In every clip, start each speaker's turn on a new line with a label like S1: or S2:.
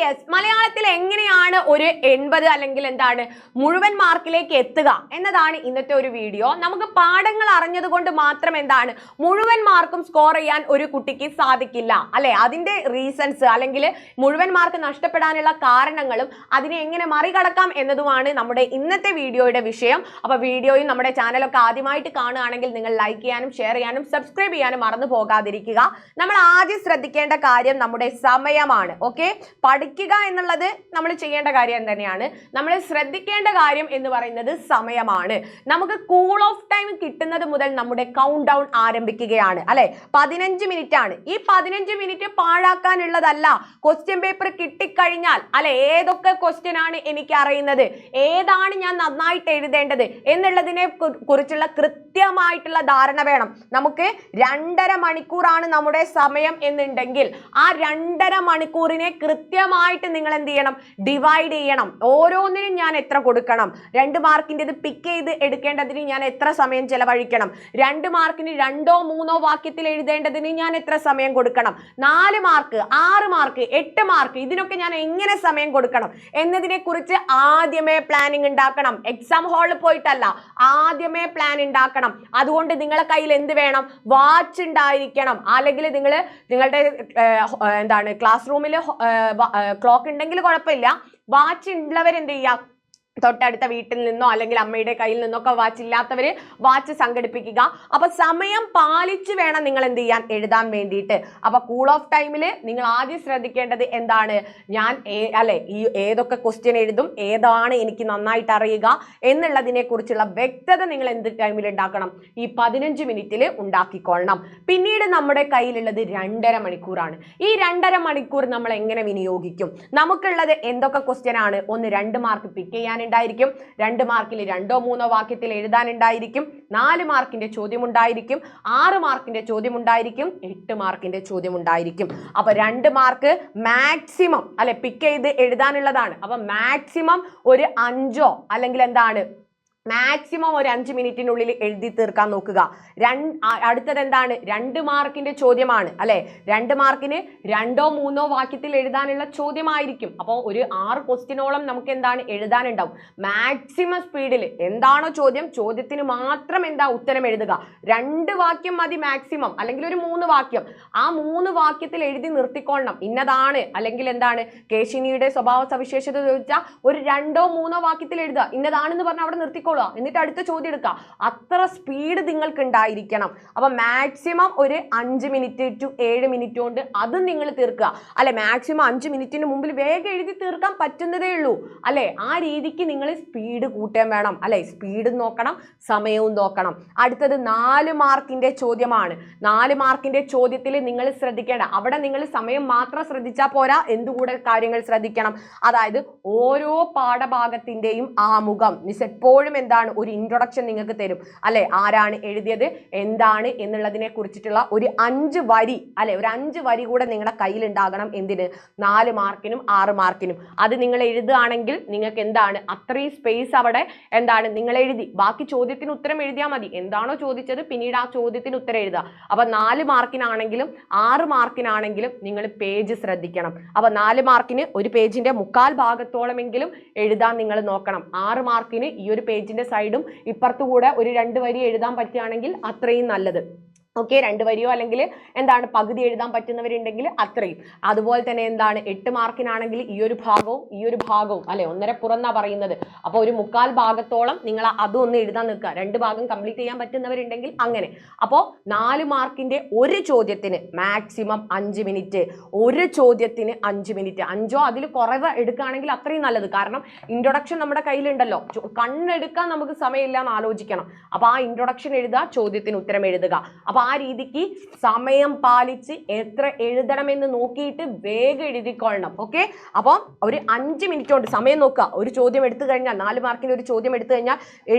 S1: Yes, മലയാളത്തിൽ എങ്ങനെയാണ് ഒരു 80 അല്ലെങ്കിൽ എന്താണ് മുഴുവൻ മാർക്കിലേക്ക് എത്തുക എന്നതാണ് ഇന്നത്തെ ഒരു വീഡിയോ. നമുക്ക് പാഠങ്ങൾ അറിഞ്ഞത് കൊണ്ട് മാത്രം എന്താണ് മുഴുവൻ മാർക്കും സ്കോർ ചെയ്യാൻ ഒരു കുട്ടിക്ക് സാധിക്കില്ല അല്ലെ. അതിന്റെ റീസൺസ് അല്ലെങ്കിൽ മുഴുവൻ മാർക്ക് നഷ്ടപ്പെടാനുള്ള കാരണങ്ങളും അതിനെ എങ്ങനെ മറികടക്കാം എന്നതുമാണ് നമ്മുടെ ഇന്നത്തെ വീഡിയോയുടെ വിഷയം. അപ്പൊ വീഡിയോയും നമ്മുടെ ചാനലൊക്കെ ആദ്യമായിട്ട് കാണുകയാണെങ്കിൽ നിങ്ങൾ ലൈക്ക് ചെയ്യാനും ഷെയർ ചെയ്യാനും സബ്സ്ക്രൈബ് ചെയ്യാനും മറന്നു പോകാതിരിക്കുക. നമ്മൾ ആദ്യം ശ്രദ്ധിക്കേണ്ട കാര്യം നമ്മുടെ സമയമാണ്. ഓക്കെ, പഠിക്കുക എന്നുള്ളത് നമ്മൾ ചെയ്യേണ്ട കാര്യം തന്നെയാണ്. നമ്മൾ ശ്രദ്ധിക്കേണ്ട കാര്യം എന്ന് പറയുന്നത് സമയമാണ്. നമുക്ക് കൂൾ ഓഫ് ടൈം കിട്ടുന്നത് മുതൽ നമ്മുടെ കൗണ്ട് ഡൗൺ ആരംഭിക്കുകയാണ് അല്ലെ. 15 മിനിറ്റ് ആണ്. ഈ 15 മിനിറ്റ് പാഴാക്കാനുള്ളതല്ല. ക്വസ്റ്റ്യൻ പേപ്പർ കിട്ടിക്കഴിഞ്ഞാൽ അല്ലെ ഏതൊക്കെ ക്വസ്റ്റ്യൻ ആണ് എനിക്ക് അറിയുന്നത്, ഏതാണ് ഞാൻ നന്നായിട്ട് എഴുതേണ്ടത് എന്നുള്ളതിനെ കുറിച്ചുള്ള കൃത്യമായിട്ടുള്ള ധാരണ വേണം. നമുക്ക് 2.5 മണിക്കൂറാണ് നമ്മുടെ സമയം എന്നുണ്ടെങ്കിൽ ആ 2.5 മണിക്കൂറിനെ കൃത്യമായിട്ട് നിങ്ങൾ എന്ത് ചെയ്യണം, ഡിവൈഡ് ചെയ്യണം. ഓരോന്നിനും ഞാൻ എത്ര കൊടുക്കണം, 2 മാർക്കിൻ്റെത് പിക്ക് ചെയ്ത് എടുക്കേണ്ടതിന് ഞാൻ എത്ര സമയം ചെലവഴിക്കണം, 2 മാർക്കിന് 2ഓ 3ഓ വാക്യത്തിൽ എഴുതേണ്ടതിന് ഞാൻ എത്ര സമയം കൊടുക്കണം, 4 മാർക്ക് 6 മാർക്ക് 8 മാർക്ക് ഇതിനൊക്കെ ഞാൻ എങ്ങനെ സമയം കൊടുക്കണം എന്നതിനെ കുറിച്ച് ആദ്യമേ പ്ലാനിങ് ഉണ്ടാക്കണം. എക്സാം ഹാളിൽ പോയിട്ടല്ല, ആദ്യമേ പ്ലാൻ ഉണ്ടാക്കണം. അതുകൊണ്ട് നിങ്ങളെ കയ്യിൽ എന്ത് വേണം, വാച്ച് ഉണ്ടായിരിക്കണം. അല്ലെങ്കിൽ നിങ്ങളുടെ എന്താണ് ക്ലാസ് റൂമിൽ ക്ലോക്ക് ഉണ്ടെങ്കിൽ കുഴപ്പമില്ല. വാച്ച് ഉള്ളവർ എന്ത് ചെയ്യുക, തൊട്ടടുത്ത വീട്ടിൽ നിന്നോ അല്ലെങ്കിൽ അമ്മയുടെ കയ്യിൽ നിന്നൊക്കെ വാച്ച് ഇല്ലാത്തവര് വാച്ച് സംഘടിപ്പിക്കുക. അപ്പൊ സമയം പാലിച്ചു വേണം നിങ്ങൾ എന്ത് ചെയ്യാൻ, എഴുതാൻ വേണ്ടിയിട്ട്. അപ്പൊ കൂൾ ഓഫ് ടൈമിൽ നിങ്ങൾ ആദ്യം ശ്രദ്ധിക്കേണ്ടത് എന്താണ്, ഞാൻ ഈ ഏതൊക്കെ ക്വസ്റ്റ്യൻ എഴുതും, ഏതാണ് എനിക്ക് നന്നായിട്ട് അറിയുക എന്നുള്ളതിനെ കുറിച്ചുള്ള വ്യക്തത നിങ്ങൾ എന്ത് ടൈമിൽ ഉണ്ടാക്കണം, ഈ 15 മിനിറ്റിൽ ഉണ്ടാക്കിക്കൊള്ളണം. പിന്നീട് നമ്മുടെ കയ്യിലുള്ളത് 2.5 മണിക്കൂറാണ്. ഈ 2.5 മണിക്കൂർ നമ്മൾ എങ്ങനെ വിനിയോഗിക്കും? നമുക്കുള്ളത് എന്തൊക്കെ ക്വസ്റ്റ്യൻ ആണ്? ഒന്ന് 2 മാർക്ക് പിക്ക് ചെയ്യാൻ ഉണ്ടായിരിക്കും, 2 മാർക്കിൽ 2ഓ 3ഓ വാക്യത്തിൽ എഴുതാനുണ്ടായിരിക്കും, 4 മാർക്കിന്റെ ചോദ്യം ഉണ്ടായിരിക്കും, 6 മാർക്കിന്റെ ചോദ്യം ഉണ്ടായിരിക്കും, 8 മാർക്കിന്റെ ചോദ്യം ഉണ്ടായിരിക്കും. അപ്പൊ 2 മാർക്ക് മാക്സിമം അല്ലെ പിക്ക് ചെയ്ത് എഴുതാനുള്ളതാണ്. അപ്പൊ മാക്സിമം ഒരു 5ഓ അല്ലെങ്കിൽ എന്താണ് മാക്സിമം ഒരു 5 മിനിറ്റിനുള്ളിൽ എഴുതി തീർക്കാൻ നോക്കുക. അടുത്തത് എന്താണ്, 2 മാർക്കിന്റെ ചോദ്യമാണ് അല്ലെ. 2 മാർക്കിന് 2ഓ 3ഓ വാക്യത്തിൽ എഴുതാനുള്ള ചോദ്യമായിരിക്കും. അപ്പോൾ ഒരു 6 ക്വസ്റ്റ്യനോളം നമുക്ക് എന്താണ് എഴുതാനുണ്ടാവും. മാക്സിമം സ്പീഡിൽ എന്താണോ ചോദ്യം, ചോദ്യത്തിന് മാത്രം എന്താ ഉത്തരം എഴുതുക. 2 വാക്യം മതി മാക്സിമം, അല്ലെങ്കിൽ ഒരു 3 വാക്യം. ആ 3 വാക്യത്തിൽ എഴുതി നിർത്തിക്കൊള്ളണം. ഇന്നതാണ് അല്ലെങ്കിൽ എന്താണ് കേശിനിയുടെ സ്വഭാവ സവിശേഷത ചോദിച്ചാൽ ഒരു 2ഓ 3ഓ വാക്യത്തിൽ എഴുതുക. ഇന്നതാണെന്ന് പറഞ്ഞാൽ അവിടെ നിർത്തിക്കൊള്ളുക, എന്നിട്ട് അടുത്ത ചോദ്യം എടുക്കുക. അത്ര സ്പീഡ് നിങ്ങൾക്ക് ഉണ്ടായിരിക്കണം. അപ്പൊ മാക്സിമം ഒരു 5 മിനിറ്റ് ടു 7 മിനിറ്റ് കൊണ്ട് അതും നിങ്ങൾ തീർക്കുക അല്ലെ. മാക്സിമം 5 മിനിറ്റിന് മുമ്പിൽ വേഗം എഴുതി തീർക്കാൻ പറ്റുന്നതേ ഉള്ളൂ അല്ലെ. ആ രീതിക്ക് നിങ്ങൾ സ്പീഡ് കൂട്ടാൻ വേണം അല്ലെ. സ്പീഡ് നോക്കണം, സമയവും നോക്കണം. അടുത്തത് 4 മാർക്കിന്റെ ചോദ്യമാണ്. 4 മാർക്കിന്റെ ചോദ്യത്തിൽ നിങ്ങൾ ശ്രദ്ധിക്കേണ്ട, അവിടെ നിങ്ങൾ സമയം മാത്രം ശ്രദ്ധിച്ചാൽ പോരാ, എന്തുകൂടെ കാര്യങ്ങൾ ശ്രദ്ധിക്കണം. അതായത് ഓരോ പാഠഭാഗത്തിന്റെയും ആമുഖം മിസ് എപ്പോഴും എന്താണ് ഒരു ഇൻട്രൊഡക്ഷൻ നിങ്ങൾക്ക് തരും അല്ലെ. ആരാണ് എഴുതിയത്, എന്താണ് എന്നുള്ളതിനെ കുറിച്ചിട്ടുള്ള ഒരു 5 വരി അല്ലെ, ഒരു 5 വരി കൂടെ നിങ്ങളുടെ കയ്യിൽ ഉണ്ടാകണം. എന്തിന്, 4 മാർക്കിനും 6 മാർക്കിനും. അത് നിങ്ങൾ എഴുതുകയാണെങ്കിൽ നിങ്ങൾക്ക് എന്താണ് അത്രയും സ്പേസ് അവിടെ എന്താണ് നിങ്ങൾ എഴുതി, ബാക്കി ചോദ്യത്തിന് ഉത്തരം എഴുതിയാൽ മതി. എന്താണോ ചോദിച്ചത് പിന്നീട് ആ ചോദ്യത്തിന് ഉത്തരം എഴുതുക. അപ്പൊ 4 മാർക്കിനാണെങ്കിലും 6 മാർക്കിനാണെങ്കിലും നിങ്ങൾ പേജ് ശ്രദ്ധിക്കണം. അപ്പൊ 4 മാർക്കിന് ഒരു പേജിന്റെ 3/4 ഭാഗത്തോളമെങ്കിലും എഴുതാൻ നിങ്ങൾ നോക്കണം. 6 മാർക്കിന് ഈ ഒരു പേജിന്റെ സൈഡും ഇപ്പുറത്തുകൂടെ ഒരു 2 വരി എഴുതാൻ പറ്റുകയാണെങ്കിൽ അത്രയും നല്ലത്. ഓക്കെ, 2 വരിയോ അല്ലെങ്കിൽ എന്താണ് പകുതി എഴുതാൻ പറ്റുന്നവരുണ്ടെങ്കിൽ അത്രയും. അതുപോലെ തന്നെ എന്താണ് 8 മാർക്കിനാണെങ്കിൽ ഈ ഒരു ഭാഗവും അല്ലെ 1.5 പുറന്നാ പറയുന്നത്. അപ്പോൾ ഒരു 3/4 ഭാഗത്തോളം നിങ്ങൾ അതും ഒന്ന് എഴുതാൻ നിൽക്കുക. 2 ഭാഗം കംപ്ലീറ്റ് ചെയ്യാൻ പറ്റുന്നവരുണ്ടെങ്കിൽ അങ്ങനെ. അപ്പോൾ 4 മാർക്കിന്റെ ഒരു ചോദ്യത്തിന് മാക്സിമം 5 മിനിറ്റ്, ഒരു ചോദ്യത്തിന് 5 മിനിറ്റ്. 5ഓ അതിൽ കുറവ് എടുക്കുകയാണെങ്കിൽ അത്രയും നല്ലത്. കാരണം ഇൻട്രൊഡക്ഷൻ നമ്മുടെ കയ്യിലുണ്ടല്ലോ, കണ്ണെടുക്കാൻ നമുക്ക് സമയമില്ല എന്ന് ആലോചിക്കണം. അപ്പൊ ആ ഇൻട്രൊഡക്ഷൻ എഴുതുക, ചോദ്യത്തിന് ഉത്തരം എഴുതുക. അപ്പൊ ആ രീതിക്ക് സമയം പാലിച്ച് എത്ര എഴുതണമെന്ന് നോക്കിയിട്ട് വേഗം എഴുതിക്കൊള്ളണം. ഓക്കെ, അപ്പം ഒരു 5 മിനിറ്റ് കൊണ്ട് സമയം നോക്കുക. ഒരു ചോദ്യം എടുത്തു കഴിഞ്ഞാൽ 4 മാർക്കിന് ഒരു ചോദ്യം എടുത്തു കഴിഞ്ഞാൽ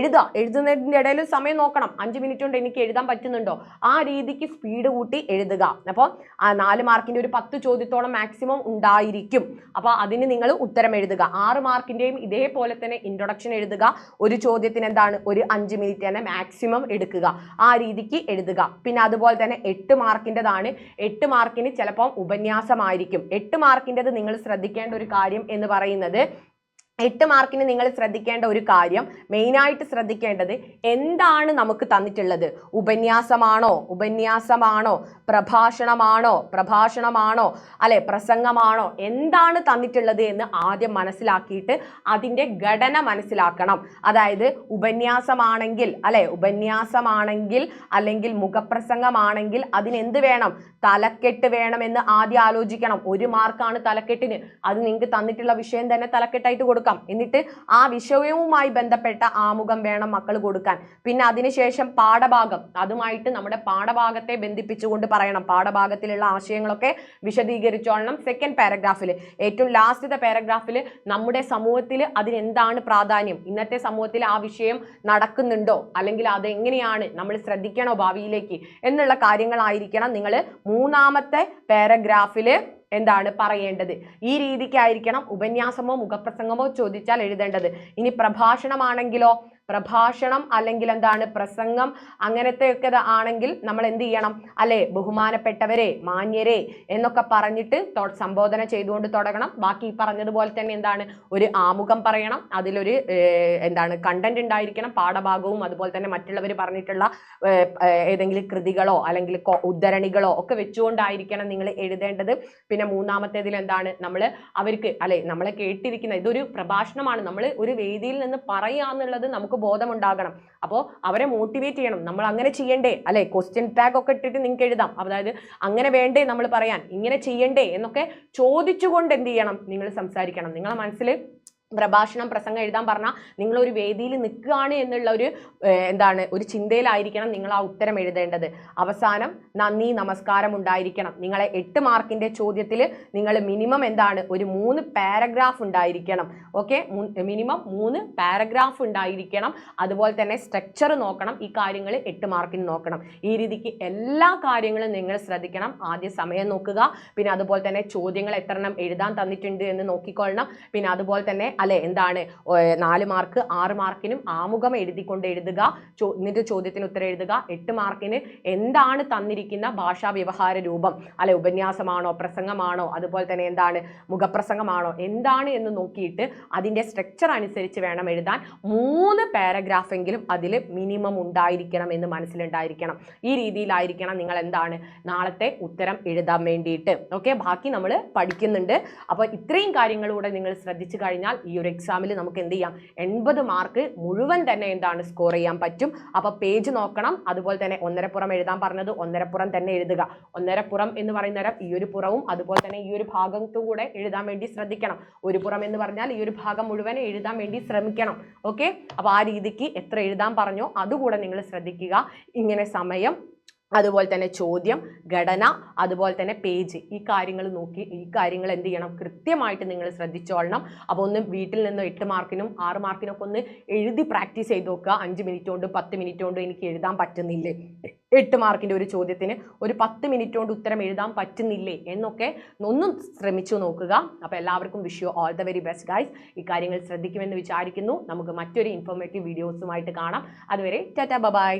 S1: എഴുതുന്നതിന്റെ ഇടയിൽ സമയം നോക്കണം. 5 മിനിറ്റ് കൊണ്ട് എനിക്ക് എഴുതാൻ പറ്റുന്നുണ്ടോ, ആ രീതിക്ക് സ്പീഡ് കൂട്ടി എഴുതുക. അപ്പോൾ ആ 4 മാർക്കിന്റെ ഒരു 10 ചോദ്യത്തോളം മാക്സിമം ഉണ്ടായിരിക്കും. അപ്പൊ അതിന് നിങ്ങൾ ഉത്തരം എഴുതുക. 6 മാർക്കിന്റെയും ഇതേപോലെ തന്നെ ഇൻട്രൊഡക്ഷൻ എഴുതുക. ഒരു ചോദ്യത്തിന് എന്താണ് ഒരു 5 മിനിറ്റ് തന്നെ മാക്സിമം എടുക്കുക. ആ രീതിക്ക് എഴുതുക. പിന്നെ പിന്നെ അതുപോലെ തന്നെ 8 മാർക്കിൻ്റെതാണ്. 8 മാർക്കിന് ചിലപ്പോൾ ഉപന്യാസമായിരിക്കും. 8 മാർക്കിൻ്റെത് നിങ്ങൾ ശ്രദ്ധിക്കേണ്ട ഒരു കാര്യം എന്ന് പറയുന്നത് 8 മാർക്കിന് നിങ്ങൾ ശ്രദ്ധിക്കേണ്ട ഒരു കാര്യം, മെയിനായിട്ട് ശ്രദ്ധിക്കേണ്ടത് എന്താണ് നമുക്ക് തന്നിട്ടുള്ളത്. ഉപന്യാസമാണോ, പ്രഭാഷണമാണോ അല്ലെ, പ്രസംഗമാണോ, എന്താണ് തന്നിട്ടുള്ളത് എന്ന് ആദ്യം മനസ്സിലാക്കിയിട്ട് അതിൻ്റെ ഘടന മനസ്സിലാക്കണം. അതായത് ഉപന്യാസമാണെങ്കിൽ അല്ലെങ്കിൽ മുഖപ്രസംഗമാണെങ്കിൽ അതിനെന്ത് വേണം, തലക്കെട്ട് വേണമെന്ന് ആദ്യം ആലോചിക്കണം. 1 മാർക്കാണ് തലക്കെട്ടിന്. അത് നിങ്ങൾക്ക് തന്നിട്ടുള്ള വിഷയം തന്നെ തലക്കെട്ടായിട്ട് കൊടുക്കാം. എന്നിട്ട് ആ വിഷയവുമായി ബന്ധപ്പെട്ട ആമുഖം വേണം മക്കൾ കൊടുക്കാൻ. പിന്നെ അതിനുശേഷം പാഠഭാഗം, അതുമായിട്ട് നമ്മുടെ പാഠഭാഗത്തെ ബന്ധിപ്പിച്ചുകൊണ്ട് പറയണം. പാഠഭാഗത്തിലുള്ള ആശയങ്ങളൊക്കെ വിശദീകരിച്ചോളണം. സെക്കൻഡ് പാരഗ്രാഫിൽ, ഏറ്റവും ലാസ്റ്റത്തെ പാരഗ്രാഫിൽ നമ്മുടെ സമൂഹത്തിൽ അതിനെന്താണ് പ്രാധാന്യം, ഇന്നത്തെ സമൂഹത്തിൽ ആ വിഷയം നടക്കുന്നുണ്ടോ, അല്ലെങ്കിൽ അതെങ്ങനെയാണ് നമ്മൾ ശ്രദ്ധിക്കണോ ഭാവിയിലേക്ക് എന്നുള്ള കാര്യങ്ങളായിരിക്കണം നിങ്ങൾ 3-ാമത്തെ പാരഗ്രാഫിൽ എന്താണ് പറയേണ്ടത്. ഈ രീതിക്കായിരിക്കണം ഉപന്യാസമോ മുഖപ്രസംഗമോ ചോദിച്ചാൽ എഴുതേണ്ടത്. ഇനി പ്രഭാഷണമാണെങ്കിലോ, പ്രഭാഷണം അല്ലെങ്കിൽ എന്താണ് പ്രസംഗം അങ്ങനത്തെ ഒക്കെ ആണെങ്കിൽ നമ്മൾ എന്ത് ചെയ്യണം, അല്ലെ, ബഹുമാനപ്പെട്ടവരെ, മാന്യരെ എന്നൊക്കെ പറഞ്ഞിട്ട് സംബോധന ചെയ്തുകൊണ്ട് തുടങ്ങണം. ബാക്കി പറഞ്ഞതുപോലെ തന്നെ എന്താണ് ഒരു ആമുഖം പറയണം. അതിലൊരു എന്താണ് കണ്ടന്റ് ഉണ്ടായിരിക്കണം. പാഠഭാഗവും അതുപോലെ തന്നെ മറ്റുള്ളവർ പറഞ്ഞിട്ടുള്ള ഏതെങ്കിലും കൃതികളോ അല്ലെങ്കിൽ ഉദ്ധരണികളോ ഒക്കെ വെച്ചുകൊണ്ടായിരിക്കണം നിങ്ങൾ എഴുതേണ്ടത്. പിന്നെ 3-ാമത്തേതിൽ എന്താണ് നമ്മൾ അവർക്ക് നമ്മളെ കേട്ടിരിക്കുന്ന ഇതൊരു പ്രഭാഷണമാണ്, നമ്മൾ ഒരു വേദിയിൽ നിന്ന് പറയാന്നുള്ളത് നമുക്ക് ബോധമുണ്ടാകണം. അപ്പോൾ അവരെ മോട്ടിവേറ്റ് ചെയ്യണം. നമ്മൾ അങ്ങനെ ചെയ്യണ്ടേ, അല്ലെ, ക്വസ്റ്റ്യൻ ടാഗ് ഒക്കെ ഇട്ടിട്ട് നിങ്ങൾക്ക് എഴുതാം. അതായത് അങ്ങനെ വേണ്ടേ നമ്മൾ പറയാൻ, ഇങ്ങനെ ചെയ്യണ്ടേ എന്നൊക്കെ ചോദിച്ചുകൊണ്ട് എന്ത് ചെയ്യണം, നിങ്ങൾ സംസാരിക്കണം. നിങ്ങളെ മനസ്സിൽ പ്രസംഗം എഴുതാൻ പറഞ്ഞാൽ നിങ്ങൾ ഒരു വേദിയിൽ നിൽക്കുകയാണ് എന്നുള്ള ഒരു എന്താണ് ഒരു ചിന്തയിലായിരിക്കണം നിങ്ങൾ ആ ഉത്തരം എഴുതേണ്ടത്. അവസാനം നന്ദി നമസ്കാരം ഉണ്ടായിരിക്കണം. നിങ്ങളെ 8 മാർക്കിന്റെ ചോദ്യത്തിൽ നിങ്ങൾ മിനിമം എന്താണ് ഒരു 3 പാരഗ്രാഫ് ഉണ്ടായിരിക്കണം. ഓക്കെ, മിനിമം 3 പാരഗ്രാഫ് ഉണ്ടായിരിക്കണം. അതുപോലെ തന്നെ സ്ട്രക്ചർ നോക്കണം. ഈ കാര്യങ്ങൾ 8 മാർക്കിന് നോക്കണം. ഈ രീതിക്ക് എല്ലാ കാര്യങ്ങളും നിങ്ങൾ ശ്രദ്ധിക്കണം. ആദ്യം സമയം നോക്കുക, പിന്നെ അതുപോലെ തന്നെ ചോദ്യങ്ങൾ എത്രണ്ണം എഴുതാൻ തന്നിട്ടുണ്ട് എന്ന് നോക്കിക്കൊള്ളണം. പിന്നെ അതുപോലെ തന്നെ എന്താണ് 4 മാർക്ക് 6 മാർക്കിനും ആമുഖം എഴുതിക്കൊണ്ട് എഴുതുക. എന്നിട്ട് ചോദ്യത്തിന് ഉത്തരം എഴുതുക. 8 മാർക്കിന് എന്താണ് തന്നിരിക്കുന്ന ഭാഷാ വ്യവഹാര രൂപം, ഉപന്യാസമാണോ, പ്രസംഗമാണോ, അതുപോലെ തന്നെ എന്താണ് മുഖപ്രസംഗമാണോ, എന്താണ് എന്ന് നോക്കിയിട്ട് അതിൻ്റെ സ്ട്രക്ചർ അനുസരിച്ച് വേണം എഴുതാൻ. 3 പാരഗ്രാഫ് എങ്കിലും അതിൽ മിനിമം ഉണ്ടായിരിക്കണം എന്ന് മനസ്സിലുണ്ടായിരിക്കണം. ഈ രീതിയിലായിരിക്കണം നിങ്ങൾ എന്താണ് നാളത്തെ ഉത്തരം എഴുതാൻ വേണ്ടിയിട്ട്. ഓക്കെ, ബാക്കി നമ്മൾ പഠിക്കുന്നുണ്ട്. അപ്പോൾ ഇത്രയും കാര്യങ്ങളൂടെ നിങ്ങൾ ശ്രദ്ധിച്ചു കഴിഞ്ഞാൽ ഈ ഒരു എക്സാമിൽ നമുക്ക് എന്ത് ചെയ്യാം, 80 മാർക്ക് മുഴുവൻ തന്നെ എന്താണ് സ്കോർ ചെയ്യാൻ പറ്റും. അപ്പോൾ പേജ് നോക്കണം. അതുപോലെ തന്നെ 1.5 പുറം എഴുതാൻ പറഞ്ഞത് 1.5 പുറം തന്നെ എഴുതുക. 1.5 പുറം എന്ന് പറയുന്ന നേരം ഈ ഒരു പുറവും അതുപോലെ തന്നെ ഈ ഒരു ഭാഗത്തും കൂടെ എഴുതാൻ വേണ്ടി ശ്രദ്ധിക്കണം. 1 പുറം എന്ന് പറഞ്ഞാൽ ഈ ഒരു ഭാഗം മുഴുവൻ എഴുതാൻ വേണ്ടി ശ്രമിക്കണം. ഓക്കെ, അപ്പോൾ ആ രീതിക്ക് എത്ര എഴുതാൻ പറഞ്ഞോ അതുകൂടെ നിങ്ങൾ ശ്രദ്ധിക്കുക. ഇങ്ങനെ സമയം, അതുപോലെ തന്നെ ചോദ്യം, ഘടന, അതുപോലെ തന്നെ പേജ്, ഈ കാര്യങ്ങൾ നോക്കി ഈ കാര്യങ്ങൾ എന്ത് ചെയ്യണം, കൃത്യമായിട്ട് നിങ്ങൾ ശ്രദ്ധിച്ചോളണം. അപ്പോൾ ഒന്ന് വീട്ടിൽ നിന്ന് 8 മാർക്കിനും 6 മാർക്കിനൊക്കെ ഒന്ന് എഴുതി പ്രാക്ടീസ് ചെയ്ത് നോക്കുക. 5 മിനിറ്റ് കൊണ്ട് 10 മിനിറ്റ് കൊണ്ട് എനിക്ക് എഴുതാൻ പറ്റുന്നില്ലേ, 8 മാർക്കിൻ്റെ ഒരു ചോദ്യത്തിന് ഒരു 10 മിനിറ്റ് കൊണ്ട് ഉത്തരം എഴുതാൻ പറ്റുന്നില്ലേ എന്നൊക്കെ ഒന്നും ശ്രമിച്ചു നോക്കുക. അപ്പോൾ എല്ലാവർക്കും wish you all the very best guys. ഈ കാര്യങ്ങൾ ശ്രദ്ധിക്കുമെന്ന് വിചാരിക്കുന്നു. നമുക്ക് മറ്റൊരു ഇൻഫോർമേറ്റീവ് വീഡിയോസുമായിട്ട് കാണാം. അതുവരെ ടാറ്റാ ബൈ.